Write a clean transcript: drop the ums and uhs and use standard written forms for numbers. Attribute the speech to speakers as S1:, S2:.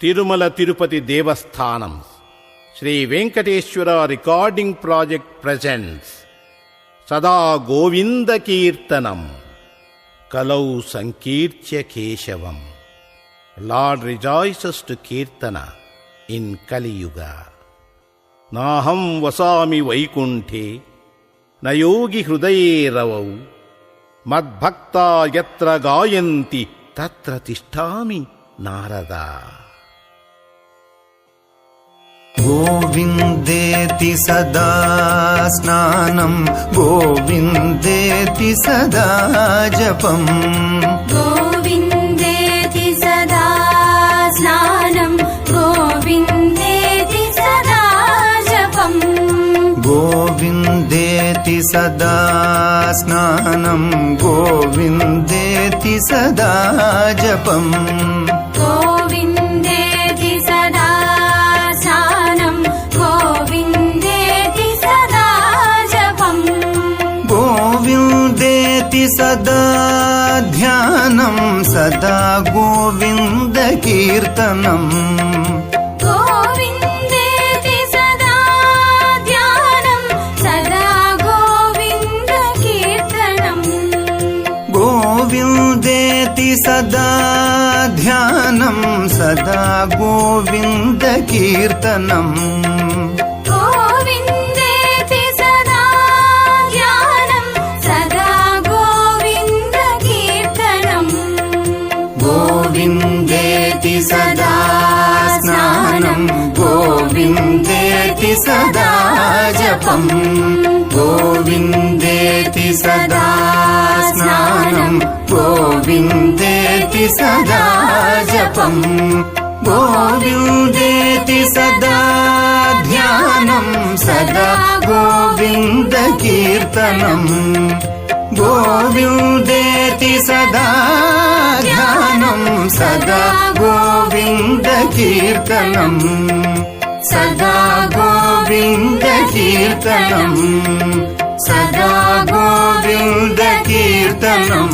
S1: Tirumala Tirupati Devasthanam Sri Venkateswara recording project presents సదా గోవింద కీర్తనం కలౌ సంకీర్త్య కేశవం. Lord rejoices to keertana in Kaliyuga. నాహం వసామి వైకుంఠే నయోగి హృదయే రవౌ మద్భక్తా యత్ర గాయంతి తత్ర తిష్ఠామి నారదా.
S2: గోవిందేతి సదా స్నానం గోవిందేతి సదా జపం.
S3: గోవిందేతి సదా స్నానం గోవిందేతి సదా జపం.
S2: గోవిందేతి సదా స్నానం గోవిందేతి సదా జపం.
S3: గోవిందేతి సదా స్నానం గోవిందేతి సదా జపం.
S2: గోవిందేతి సదా ధ్యానం సదా గోవింద కీర్తనం.
S3: గోవిందేతి సదా ధ్యానం సదా గోవింద కీర్తనం.
S2: గోవిందేతి సదా ధ్యానం సదా గోవింద కీర్తనం.
S3: గోవిందేతి సదా ధ్యానం సదా గోవింద కీర్తనం.
S2: గోవిందేతి సదా స్నానం గోవిందేతి సదా జపం. గోవిందేతి సదా స్నానం గోవిందేతి సదా జపం. గోవిందేతి సదా ధ్యానం సదా గోవింద కీర్తనం. గోవిందేతి సదా ధ్యానం సదా గోవింద కీర్తనం. సదా గోవింద కీర్తనం సదా గోవింద కీర్తనం.